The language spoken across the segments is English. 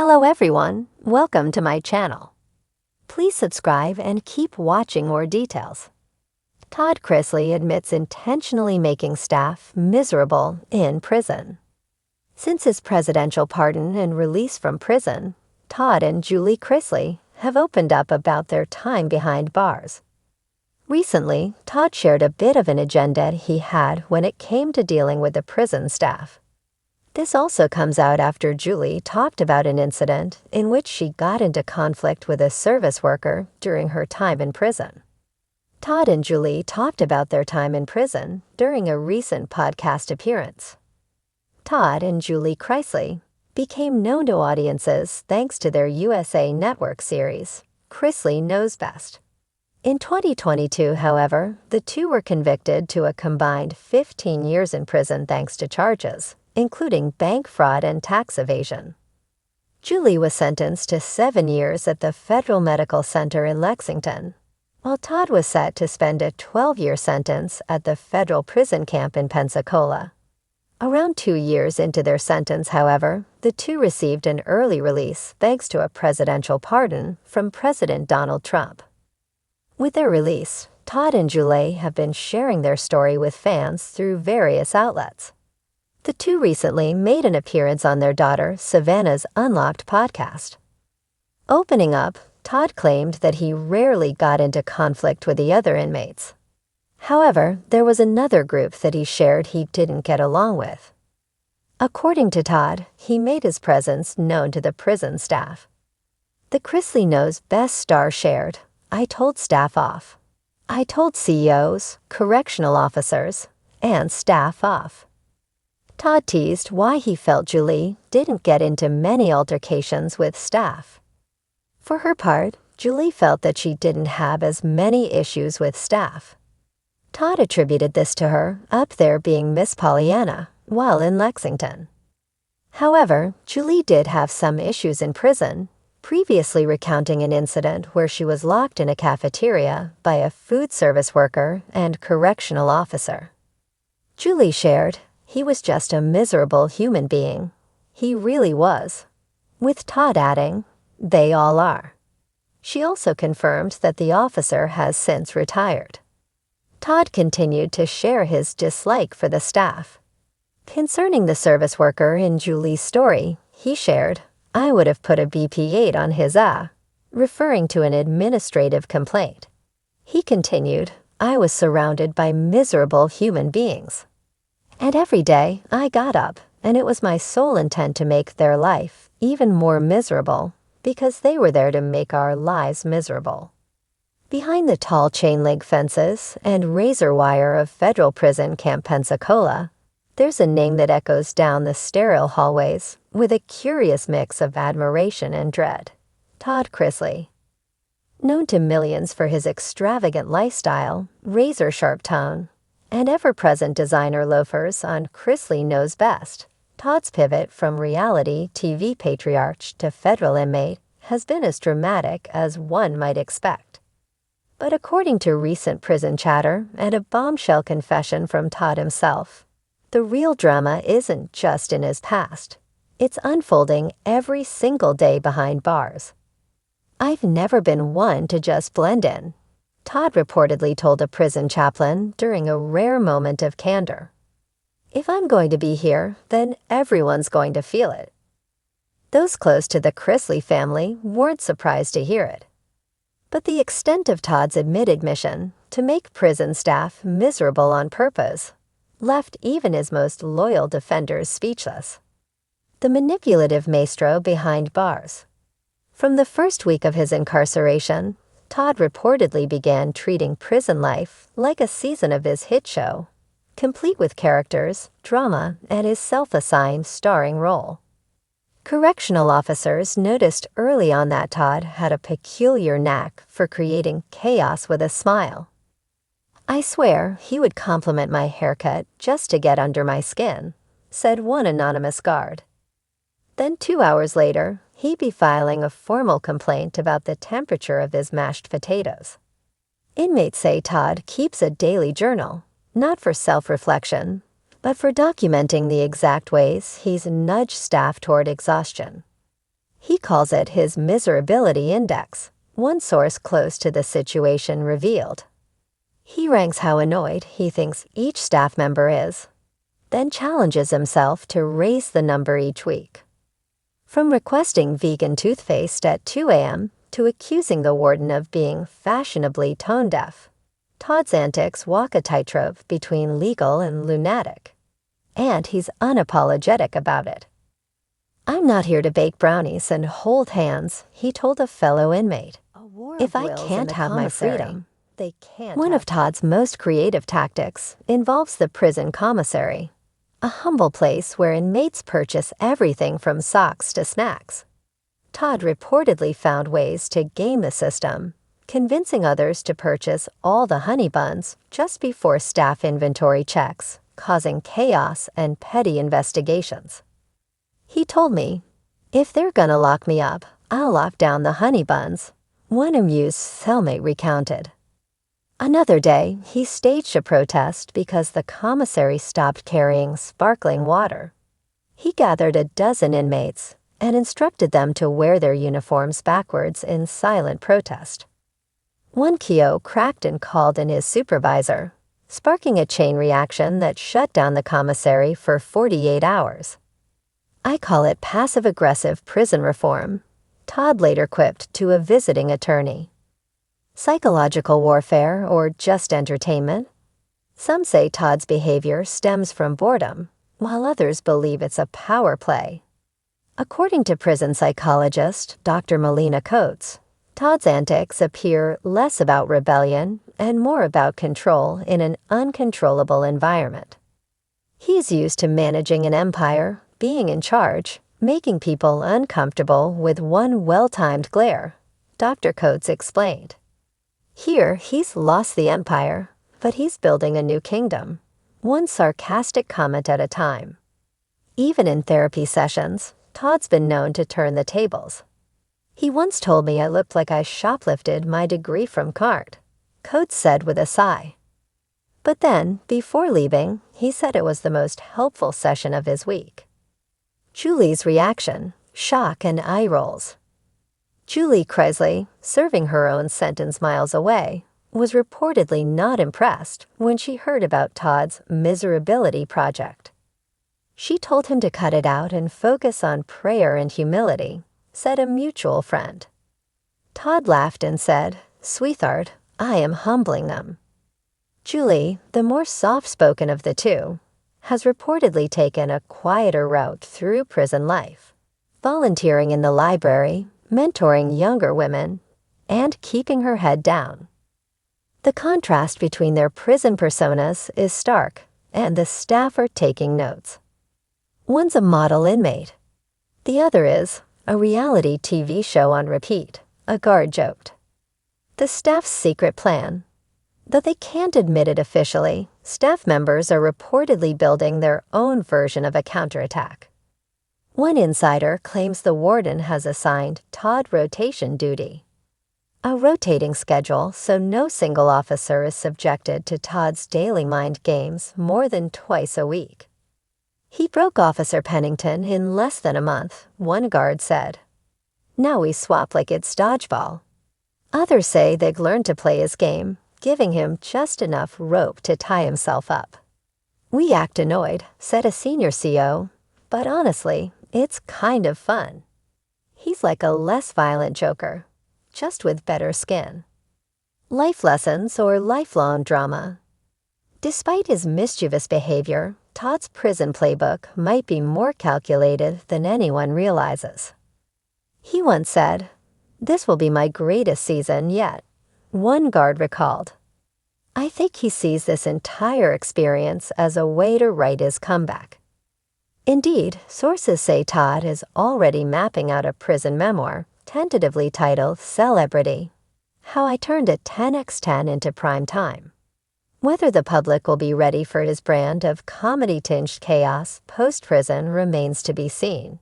Hello everyone, welcome to my channel. Please subscribe and keep watching more details. Todd Chrisley admits intentionally making staff miserable in prison. Since his presidential pardon and release from prison, Todd and Julie Chrisley have opened up about their time behind bars. Recently, Todd shared a bit of an agenda he had when it came to dealing with the prison staff. This also comes out after Julie talked about an incident in which she got into conflict with a service worker during her time in prison. Todd and Julie talked about their time in prison during a recent podcast appearance. Todd and Julie Chrisley became known to audiences thanks to their USA Network series, Chrisley Knows Best. In 2022, however, the two were convicted to a combined 15 years in prison thanks to charges including bank fraud and tax evasion. Julie was sentenced to 7 years at the Federal Medical Center in Lexington, while Todd was set to spend a 12-year sentence at the federal prison camp in Pensacola. Around 2 years into their sentence, however, the two received an early release thanks to a presidential pardon from President Donald Trump. With their release, Todd and Julie have been sharing their story with fans through various outlets. The two recently made an appearance on their daughter Savannah's Unlocked podcast. Opening up, Todd claimed that he rarely got into conflict with the other inmates. However, there was another group that he shared he didn't get along with. According to Todd, he made his presence known to the prison staff. The Chrisley Knows Best star shared, "I told staff off. I told CEOs, correctional officers, and staff off." Todd teased why he felt Julie didn't get into many altercations with staff. For her part, Julie felt that she didn't have as many issues with staff. Todd attributed this to her up there being Miss Pollyanna while in Lexington. However, Julie did have some issues in prison, previously recounting an incident where she was locked in a cafeteria by a food service worker and correctional officer. Julie shared, "He was just a miserable human being. He really was," with Todd adding, "They all are." She also confirmed that the officer has since retired. Todd continued to share his dislike for the staff. Concerning the service worker in Julie's story, he shared, "I would have put a BP-8 on his referring to an administrative complaint. He continued, "I was surrounded by miserable human beings. And every day I got up, and it was my sole intent to make their life even more miserable because they were there to make our lives miserable." Behind the tall chain-link fences and razor wire of federal prison Camp Pensacola, there's a name that echoes down the sterile hallways with a curious mix of admiration and dread: Todd Chrisley. Known to millions for his extravagant lifestyle, razor-sharp tone, and ever-present designer loafers on Chrisley Knows Best, Todd's pivot from reality TV patriarch to federal inmate has been as dramatic as one might expect. But according to recent prison chatter and a bombshell confession from Todd himself, the real drama isn't just in his past. It's unfolding every single day behind bars. "I've never been one to just blend in," Todd reportedly told a prison chaplain during a rare moment of candor. "If I'm going to be here, then everyone's going to feel it." Those close to the Chrisley family weren't surprised to hear it. But the extent of Todd's admitted mission to make prison staff miserable on purpose left even his most loyal defenders speechless. The manipulative maestro behind bars. From the first week of his incarceration, Todd reportedly began treating prison life like a season of his hit show, complete with characters, drama, and his self-assigned starring role. Correctional officers noticed early on that Todd had a peculiar knack for creating chaos with a smile. "I swear he would compliment my haircut just to get under my skin," said one anonymous guard. Then 2 hours later, he'd be filing a formal complaint about the temperature of his mashed potatoes. Inmates say Todd keeps a daily journal, not for self-reflection, but for documenting the exact ways he's nudged staff toward exhaustion. He calls it his miserability index, one source close to the situation revealed. He ranks how annoyed he thinks each staff member is, then challenges himself to raise the number each week. From requesting vegan toothpaste at 2 a.m. to accusing the warden of being fashionably tone-deaf, Todd's antics walk a tightrope between legal and lunatic. And he's unapologetic about it. "I'm not here to bake brownies and hold hands," he told a fellow inmate. "If I can't have my freedom, they can't." One of Todd's most creative tactics involves the prison commissary, a humble place where inmates purchase everything from socks to snacks. Todd reportedly found ways to game the system, convincing others to purchase all the honey buns just before staff inventory checks, causing chaos and petty investigations. He told me, "If they're gonna lock me up, I'll lock down the honey buns," one amused cellmate recounted. Another day, he staged a protest because the commissary stopped carrying sparkling water. He gathered a dozen inmates and instructed them to wear their uniforms backwards in silent protest. One KO cracked and called in his supervisor, sparking a chain reaction that shut down the commissary for 48 hours. "I call it passive-aggressive prison reform," Todd later quipped to a visiting attorney. Psychological warfare or just entertainment? Some say Todd's behavior stems from boredom, while others believe it's a power play. According to prison psychologist Dr. Melina Coates, Todd's antics appear less about rebellion and more about control in an uncontrollable environment. He's used to managing an empire, being in charge, making people uncomfortable with one well-timed glare, Dr. Coates explained. Here, he's lost the empire, but he's building a new kingdom, one sarcastic comment at a time. Even in therapy sessions, Todd's been known to turn the tables. "He once told me I looked like I shoplifted my degree from CART," Coates said with a sigh. But then, before leaving, he said it was the most helpful session of his week. Julie's reaction, shock and eye rolls. Julie Chrisley, serving her own sentence miles away, was reportedly not impressed when she heard about Todd's miserability project. She told him to cut it out and focus on prayer and humility, said a mutual friend. Todd laughed and said, "Sweetheart, I am humbling them." Julie, the more soft-spoken of the two, has reportedly taken a quieter route through prison life, volunteering in the library, mentoring younger women, and keeping her head down. The contrast between their prison personas is stark, and the staff are taking notes. One's a model inmate. The other is a reality TV show on repeat, a guard joked. The staff's secret plan. Though they can't admit it officially, staff members are reportedly building their own version of a counterattack. One insider claims the warden has assigned Todd rotation duty, a rotating schedule so no single officer is subjected to Todd's daily mind games more than twice a week. "He broke Officer Pennington in less than a month," one guard said. "Now we swap like it's dodgeball." Others say they've learned to play his game, giving him just enough rope to tie himself up. "We act annoyed," said a senior CO, "but honestly, it's kind of fun." He's like a less violent Joker, just with better skin. Life lessons or lifelong drama. Despite his mischievous behavior, Todd's prison playbook might be more calculated than anyone realizes. He once said, "This will be my greatest season yet," one guard recalled. I think he sees this entire experience as a way to write his comeback. Indeed, sources say Todd is already mapping out a prison memoir, tentatively titled Celebrity: How I Turned a 10x10 into Prime Time. Whether the public will be ready for his brand of comedy-tinged chaos post-prison remains to be seen.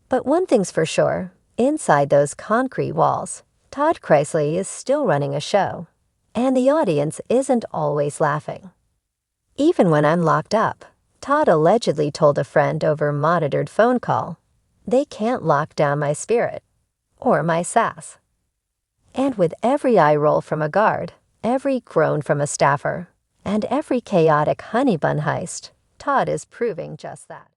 But one thing's for sure, inside those concrete walls, Todd Chrisley is still running a show, and the audience isn't always laughing. "Even when I'm locked up," Todd allegedly told a friend over monitored phone call, they can't lock down my spirit or my sass. And with every eye roll from a guard, every groan from a staffer, and every chaotic honey bun heist, Todd is proving just that.